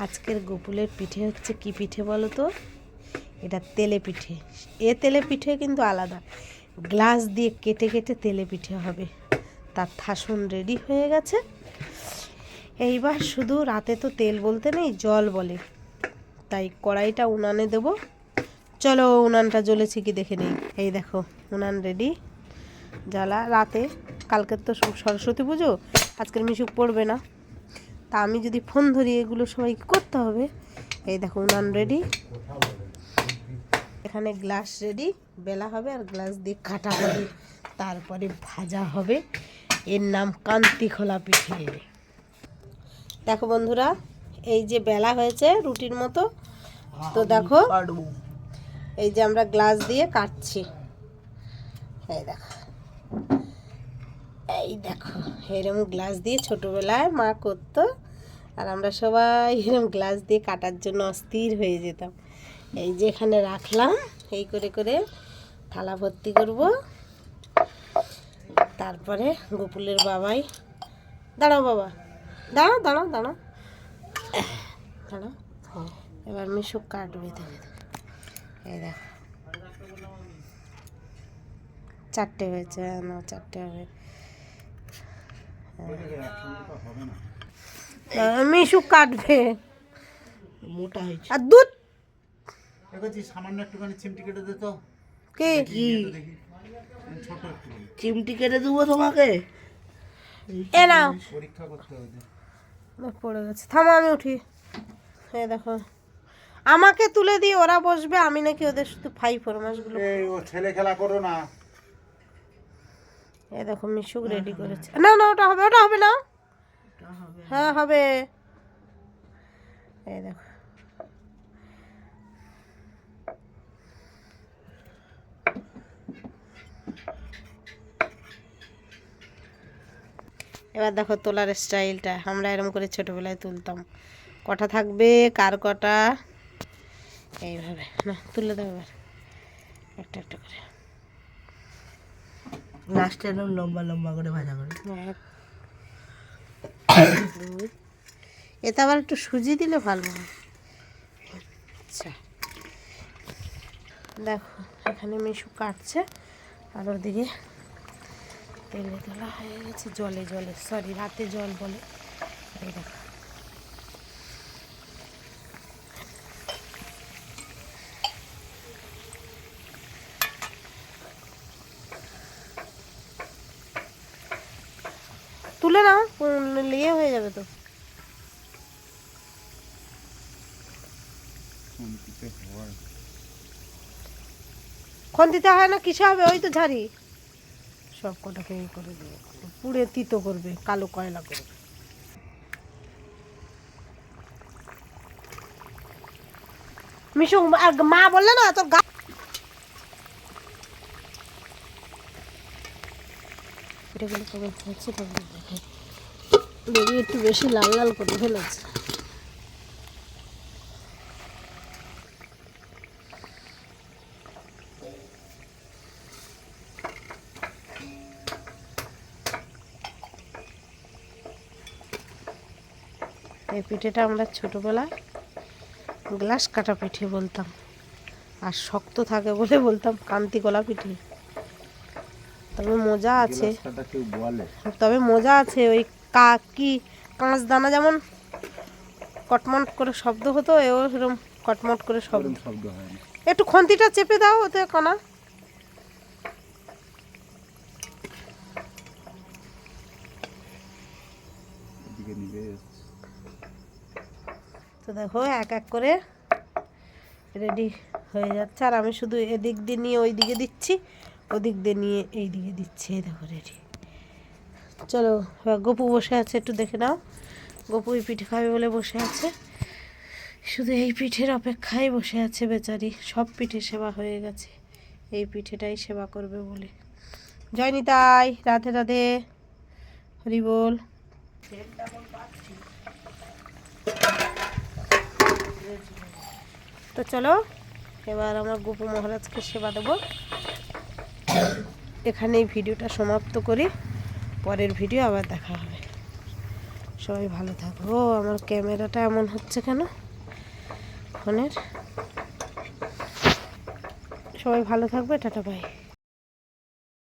আজকের গোপুলের পিঠে হচ্ছে কি পিঠে বলো তো? এটা তেলে পিঠে। এ তেলে পিঠে কিন্তু আলাদা, গ্লাস দিয়ে কেটে কেটে তেলে পিঠে হবে। তার থাসন রেডি হয়ে গেছে। এইবার শুধু রাতে তো তেল বলতে নেই, জল বলে, তাই কড়াইটা উনানে দেবো। চলো উনানটা জ্বলেছে কি দেখে নেই। এই দেখো উনান রেডি, জ্বালা। রাতে, কালকের তো সরস্বতী পুজো, আজকের মিশুক পড়বে না, তা আমি যদি ফোন ধরি এগুলো সবাইকে করতে হবে। এই দেখো উনান রেডি, এখানে গ্লাস রেডি, বেলা হবে আর গ্লাস দিয়ে কাটা হবে, তারপরে ভাজা হবে। এর নাম কান্তি খোলা পিঠে। দেখো বন্ধুরা, এই যে বেলা হয়েছে রুটির মতো, তো দেখো এই যে আমরা গ্লাস দিয়ে কাটছি। এই দেখো, এই দেখো এরকম গ্লাস দিয়ে ছোটোবেলায় মা করতো, আর আমরা সবাই এরকম গ্লাস দিয়ে কাটার জন্য অস্থির হয়ে যেতাম। এই যে এখানে রাখলাম, এই করে করে থালা ভর্তি করব। তারপরে গোপুলের বাবাই, দাঁড়াও বাবা, দাঁড়াও দাঁড়াও দাঁড়াও দাঁড়াও, এবার মিশু কাটবে। এই দেখো চারটে হয়েছে, না চারটে হবে। মিশু কাটবে, মোটা হয়েছে। আর দুধ সামান্য একটুখানি চিমটি কেটে দে তো। কি চিমটি কেটে দেবো তোমাকে, এ নাও, পরীক্ষা করতে হবে। পড়ে গেছে, থামো আমি উঠি। হ্যাঁ দেখো, আমাকে তুলে দিয়ে ওরা বসবে, আমি নাকি ওদের শুধু ফাই ফরমাসগুলো। ও ছেলে খেলা করো না। এ দেখো মিশুক রেডি করেছে। না না, ওটা হবে, ওটা হবে না। হ্যাঁ হবে। এই দেখো, এবার দেখো তোলার স্টাইলটা, আমরা এরকম করে ছোটোবেলায় তুলতাম। কটা থাকবে, কার কটা, এইভাবে। না তুলে দেবো এবার একটা একটা করে, লাস্টে এরকম লম্বা লম্বা করে ভাজা করে। এতে আবার একটু সুজি দিলে ভালো হয়। আচ্ছা দেখো, এখানে মিশু কাটছে, আর ওদিকে তেলে তোলা হয়ে গেছে, জলে জলে, সরি রাতে জল বলে। এই দেখো তুলে নাও, ইয়ে হয়ে যাবে তো। খন্তিতে হয় না, কিসে হবে? ওই তো ঝাড়ি, সব কটাকে এই করে দেবে, পুড়ে তিতো করবে, কালো কয়লা করবে। মিশু মা বললে না তোর গা, এটাগুলো কেমন হচ্ছে দেখি, একটু বেশি লাল লাল করে ফেলেছে। এই পিঠেটা আমরা ছোটোবেলায় গ্লাস কাটা পিঠে বলতাম, আর শক্ত থাকে বলে বলতাম কান্তি কলা পিঠে। তবে মজা আছে, ওই কি কাঁচ দানা যেমন কটমট করে শব্দ হতো, এও সেরকম কটমট করে শব্দ হয়। একটু খন্তিটা চেপে দাও ওতে কণা। তো দেখো এক এক করে রেডি হয়ে যাচ্ছে, আর আমি শুধু এদিক দিয়ে নিয়ে ওই দিকে দিচ্ছি, ওদিক দিয়ে নিয়ে এই দিকে দিচ্ছি। এই দেখো রেডি। চলো এবার গপু বসে আছে, একটু দেখে নাও। গপু এই পিঠে খাবে বলে বসে আছে, শুধু এই পিঠের অপেক্ষায় বসে আছে বেচারি। সব পিঠে সেবা হয়ে গেছে, এই পিঠেটাই সেবা করবে বলে। জয় নিতাই, রাধে রাধে, হরি বল। তো চলো এবার আমরা গোপু মহারাজকে সেবা দেব। এখানেই ভিডিওটা সমাপ্ত করি, পরের ভিডিও আবার দেখা হবে। সবাই ভালো থাকো। ও আমার ক্যামেরাটা এমন হচ্ছে কেন ফোনের। সবাই ভালো থাকবে, টাটা বাই।